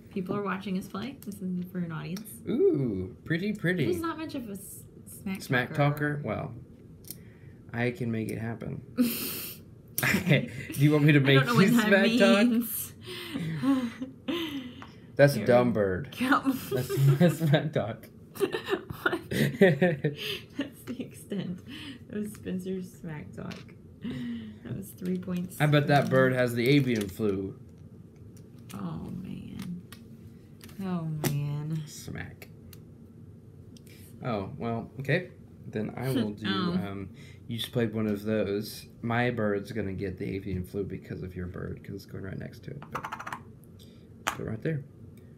People are watching us play. This is for an audience. Ooh, pretty, pretty. He's not much of a smack talker. Well, I can make it happen. Do you want me to make you smack talk? That's a dumb bird. That's smack talk. What? That's the extent of Spencer's smack talk. That was 3 points. I bet that bird has the avian flu. Oh, man. Oh, man. Smack. Oh, well, okay. Then I will do, you just played one of those. My bird's going to get the avian flu because of your bird, because it's going right next to it. But put it right there.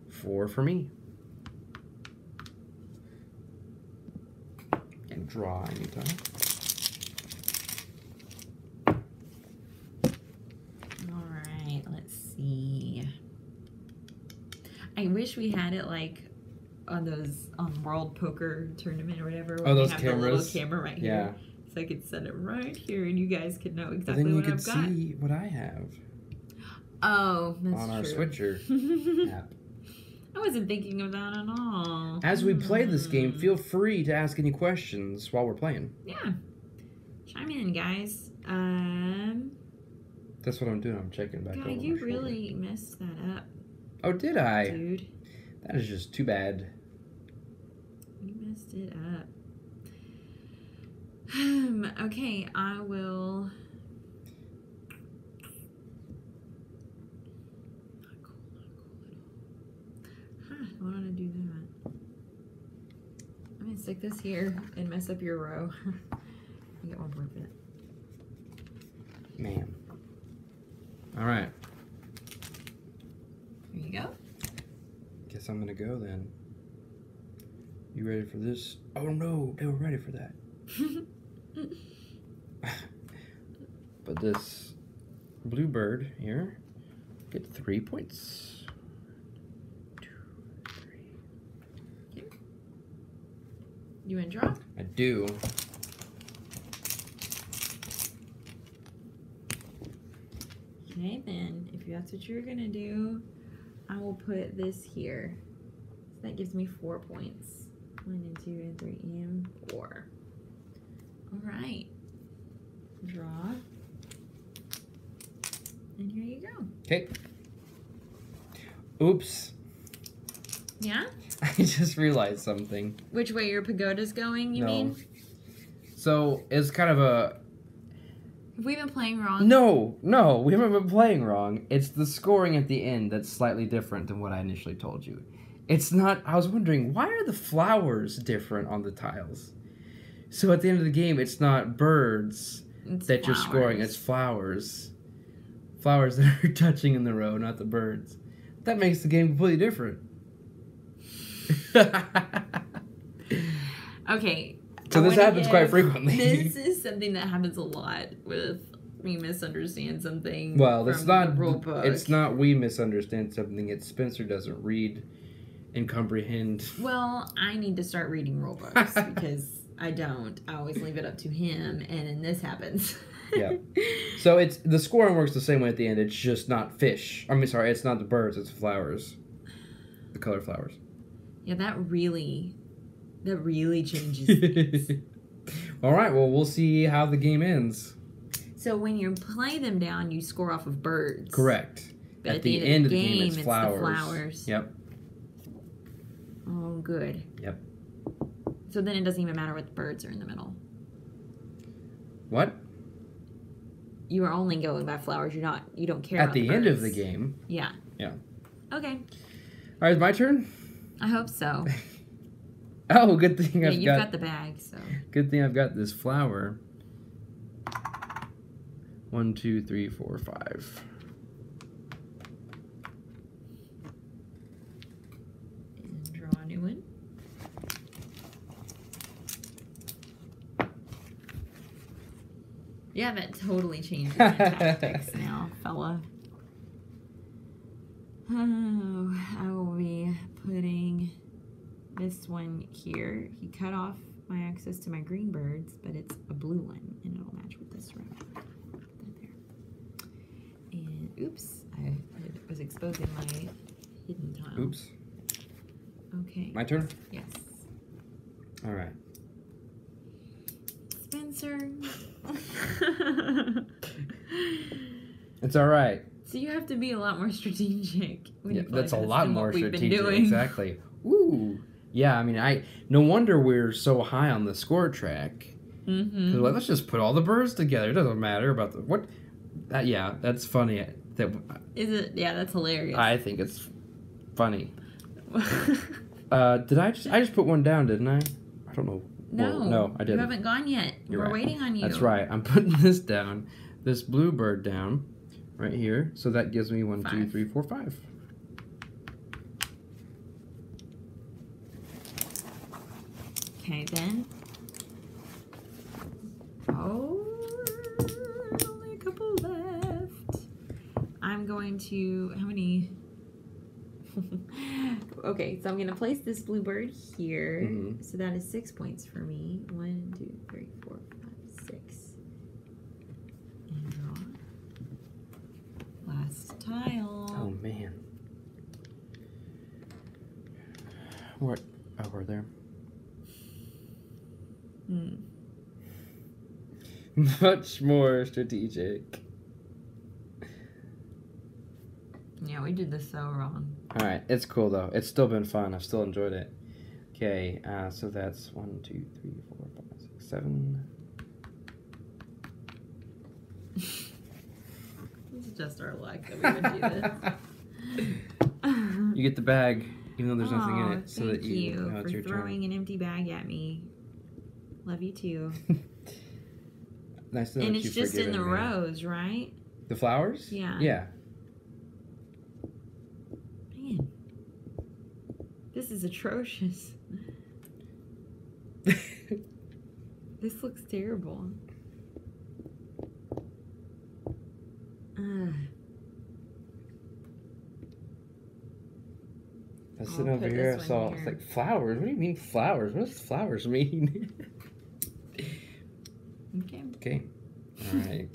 4 for me. And draw anytime. Alright, let's see. I wish we had it like on those World Poker Tournament or whatever. Oh, those have cameras? The little camera right here. Yeah. So I could set it right here and you guys could know exactly then you what could I've got. see what I have. Oh, that's on true. our switcher app. I wasn't thinking of that at all. As we play this game, feel free to ask any questions while we're playing. Yeah. Chime in, guys. That's what I'm doing. I'm checking back over God, my you shoulder. really messed that up. Oh, did I? Dude. That is just too bad. You messed it up. Okay, I will why don't I do that? I'm gonna stick this here and mess up your row. You get 1 point for that. Man. All right. There you go. Guess I'm gonna go then. You ready for this? Oh no, they were ready for that. But this blue bird here get 3 points. 2, 3. Okay. You want to draw? I do. Okay, then if that's what you're gonna do, I will put this here. So that gives me 4 points. 1 and 2 and 3 and 4. All right. Draw. And here you go. Okay. Oops. Yeah? I just realized something. Which way your pagoda's going, you mean? So, it's kind of a... Have we been playing wrong? No, we haven't been playing wrong. It's the scoring at the end that's slightly different than what I initially told you. It's not... I was wondering, why are the flowers different on the tiles? So at the end of the game, it's not birds that you're scoring, it's flowers. Flowers that are touching in the row, not the birds. That makes the game completely different. Okay. So this happens quite frequently. This is something that happens a lot with we misunderstand something. Well, it's not the rule book. It's not we misunderstand something. It's Spencer doesn't read and comprehend. Well, I need to start reading rule books because I don't. I always leave it up to him, and then this happens. Yeah. So it's the scoring works the same way at the end. It's just not fish. I mean, sorry, it's not the birds. It's flowers. The color flowers. Yeah, that really changes things. All right. Well, we'll see how the game ends. So when you play them down, you score off of birds. Correct. But at the end of the game, it's flowers. The flowers. Yep. Oh, good. Yep. So then it doesn't even matter what the birds are in the middle. What? You are only going by flowers. You don't care at about the birds. end of the game. Yeah. Yeah. Okay. All right, my turn. I hope so. Oh, good thing You've got the bag, so. Good thing I've got this flower. 1, 2, 3, 4, 5. And draw a new one. Yeah, that totally changes my tactics now, fella. Oh, I will be putting this one here. He cut off my access to my green birds, but it's a blue one, and it'll match with this row. Put that there. And oops, I was exposing my hidden tile. Oops. Okay. My turn? Yes. All right. Spencer. It's all right. So you have to be a lot more strategic. When you play that's a this lot than more what we've strategic. been doing. Exactly. Ooh. Yeah, I mean, no wonder we're so high on the score track. Mm-hmm. Like, let's just put all the birds together. It doesn't matter about the what. Yeah, that's funny. Is it? Yeah, that's hilarious. I think it's funny. Did I just put one down? Didn't I? I don't know. No, well, no, I didn't. You haven't gone yet. You're We're right. waiting on you. That's right. I'm putting this down. This blue bird down, right here. So that gives me 1, 2, 3, 4, 5. Okay, then. Oh, only a couple left. I'm going to. How many? Okay, so I'm going to place this blue bird here. Mm-hmm. So that is 6 points for me. 1, 2, 3, 4, 5, 6. And draw. Last tile. Oh, man. What? Oh, we're there. Much more strategic. Yeah, we did this so wrong. Alright, it's cool though. It's still been fun. I've still enjoyed it. Okay, so that's 1, 2, 3, 4, 5, 6, 7. It's just our luck that we would do this. You get the bag. even though there's nothing in it, so that you know it's for your throwing turn. an empty bag at me. Love you too. Nice to know and that it's just in the rows, right? The flowers? Yeah. Yeah. Man, this is atrocious. This looks terrible. I was sitting over here, I saw, it's like, flowers? What do you mean flowers? What does flowers mean? Okay. Okay. All right.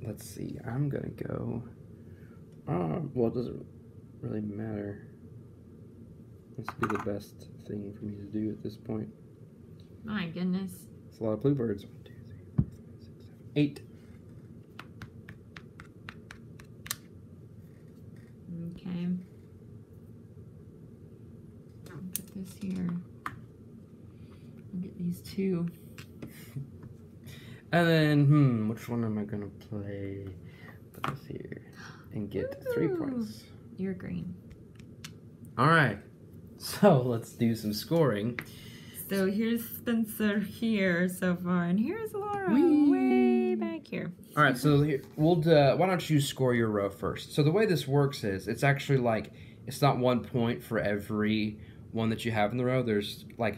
Let's see. I'm going to go... well, it doesn't really matter. This would be the best thing for me to do at this point. My goodness. It's a lot of bluebirds. 1, 2, 3, 4, 5, 6, 7, 8. Okay. I'll put this here. I'll get these 2. And then, which one am I going to play? Put this here and get 3 points. You're green. All right. So let's do some scoring. So here's Spencer here so far, and here's Lara way back here. All right, so here, why don't you score your row first? So the way this works is it's actually like it's not 1 point for every one that you have in the row. There's like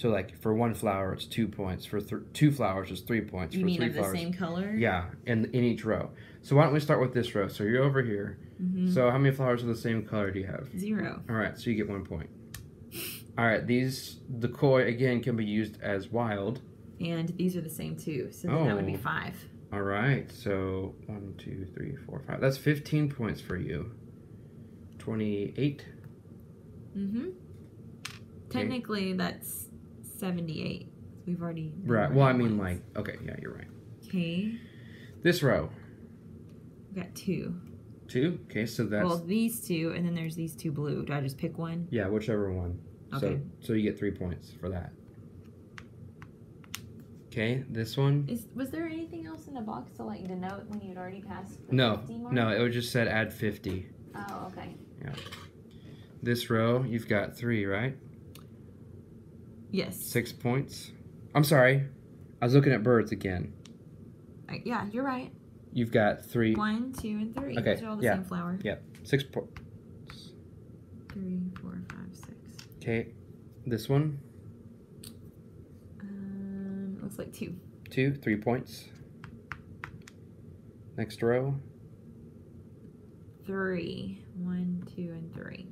like for 1 flower it's 2 points. For 2 flowers it's 3 points. You for mean 3 of flowers, the same color? Yeah, in each row. So why don't we start with this row? So you're over here. So how many flowers of the same color do you have? 0. All right, so you get 1 point. All right, the koi again can be used as wild. And these are the same too, so then that would be 5. All right, so 1, 2, 3, 4, 5. That's 15 points for you. 28. Technically, that's 78. We've already... Right, well, I mean, like, okay, yeah, you're right. Okay. This row. We got 2. 2? Okay, so that's... Well, these 2, and then there's these 2 blue. Do I just pick one? Yeah, whichever one. Okay. So you get 3 points for that. Okay, this one. Was there anything else in the box to like denote when you'd already passed the No, 50 mark? no, it would just said add 50. Oh, okay. Yeah. This row, you've got 3, right? Yes. 6 points. I'm sorry. I was looking at birds again. Yeah, you're right. You've got 3. 1, 2, and 3. Okay. Those are all the same flower. Yeah. 6 points. 3, 4, 5, 6. Okay. This one. Looks like 2. 2, 3 points. Next row. 3. 1, 2, and 3.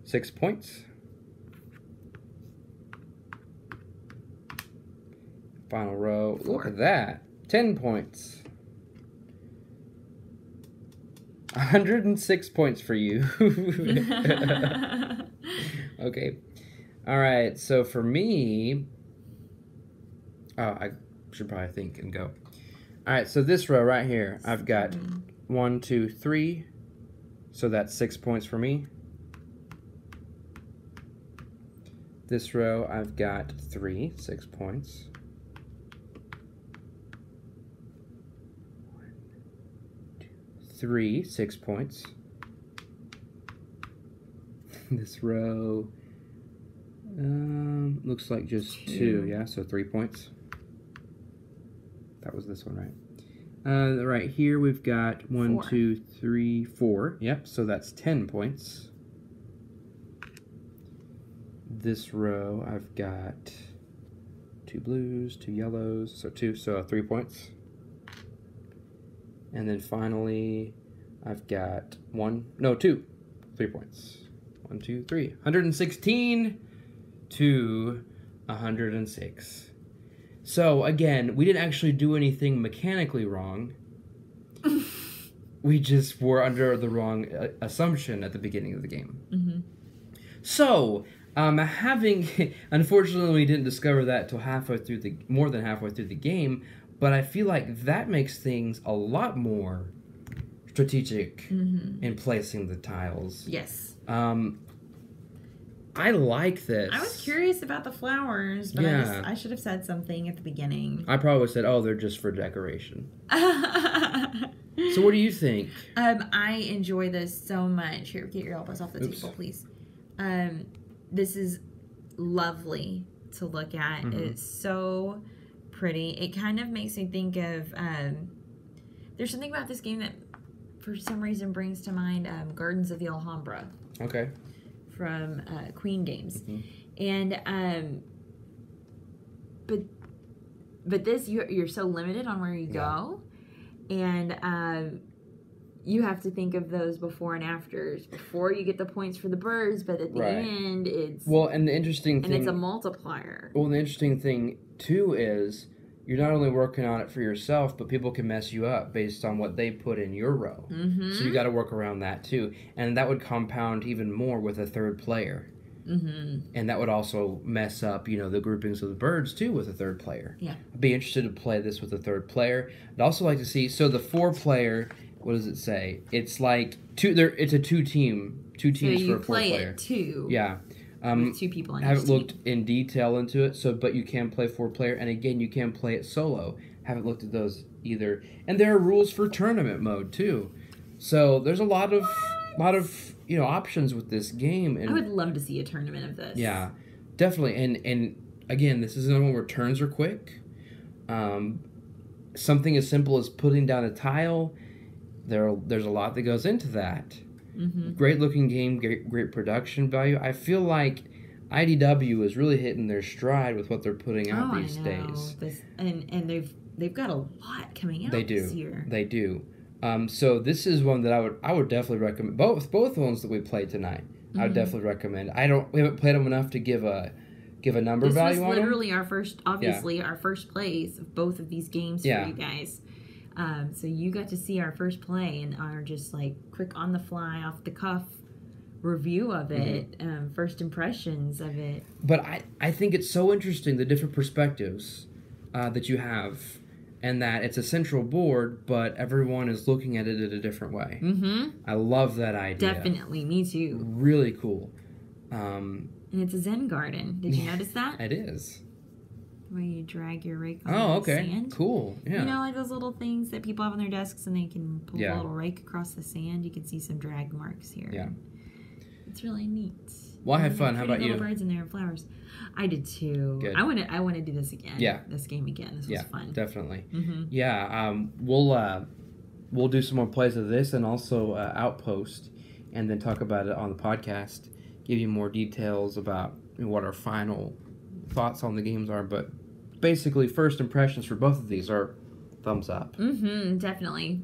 6 points. Final row. 4. Look at that. 10 points. 106 points for you. Okay. All right. So for me, I should probably think and go. All right. So this row right here, I've got 1, 2, 3. So that's 6 points for me. This row, I've got 3, 6 points. 1, 2, 3, 6 points. This row looks like just 2, yeah, so 3 points. That was this one, right? Right here we've got 1, 4. 2, 3, 4. Yep, so that's 10 points. This row I've got 2 blues, 2 yellows, so 2, so 3 points. And then finally I've got 2, 3 points. 1, 2, 3. 116 to 106. So again, we didn't actually do anything mechanically wrong. We just were under the wrong assumption at the beginning of the game. So, unfortunately, we didn't discover that till more than halfway through the game, but I feel like that makes things a lot more strategic in placing the tiles. Yes. I like this. I was curious about the flowers, but Yeah. I should have said something at the beginning. I probably said, oh, they're just for decoration. So what do you think? I enjoy this so much. Here, get your elbows off the table, please. This is lovely to look at. It's so pretty. It kind of makes me think of there's something about this game that for some reason brings to mind Gardens of the Alhambra. Okay. From Queen Games. And but this you're so limited on where you go, and you have to think of those before and afters before you get the points for the birds, but at the end it's and the interesting thing, and it's a multiplier. Well, the interesting thing too is you're not only working on it for yourself, but people can mess you up based on what they put in your row. So you got to work around that too, and that would compound even more with a third player. And that would also mess up, the groupings of the birds too with a third player. Yeah, I'd be interested to play this with a third player. I'd also like to see. So the 4-player, what does it say? It's like two. It's a two teams for a 4-player. So you play it two. Yeah. With 2 people on I haven't each team. looked in detail into it, but you can play 4-player, and again, you can play it solo. Haven't looked at those either. And there are rules for tournament mode too. So there's a lot of options with this game. And I would love to see a tournament of this. Yeah, definitely. And again, this is another one where turns are quick. Something as simple as putting down a tile, there's a lot that goes into that. Great looking game, great production value. I feel like IDW is really hitting their stride with what they're putting out these days. And they've got a lot coming out this year. They do. So this is one that I would definitely recommend. Both ones that we played tonight, I would definitely recommend. We haven't played them enough to give a number value on them. This was literally our first, our first plays of both of these games for you guys. So you got to see our first play and our just like quick on the fly, off the cuff review of it, first impressions of it. But I think it's so interesting, the different perspectives that you have, and that it's a central board, but everyone is looking at it in a different way. I love that idea. Definitely, me too. Really cool. And it's a Zen garden. Did you notice that? It is. Where you drag your rake on the sand. Cool. Yeah. Like those little things that people have on their desks and they can pull a little rake across the sand. You can see some drag marks here. Yeah. It's really neat. Well, I had fun. How about you? Little birds in there and flowers. I did too. Good. I want to do this again. Yeah. This game again. This was fun. Definitely. Yeah. We'll do some more plays of this and also Outpost, and then talk about it on the podcast. Give you more details about what our final thoughts on the games are, but basically first impressions for both of these are thumbs up. Definitely.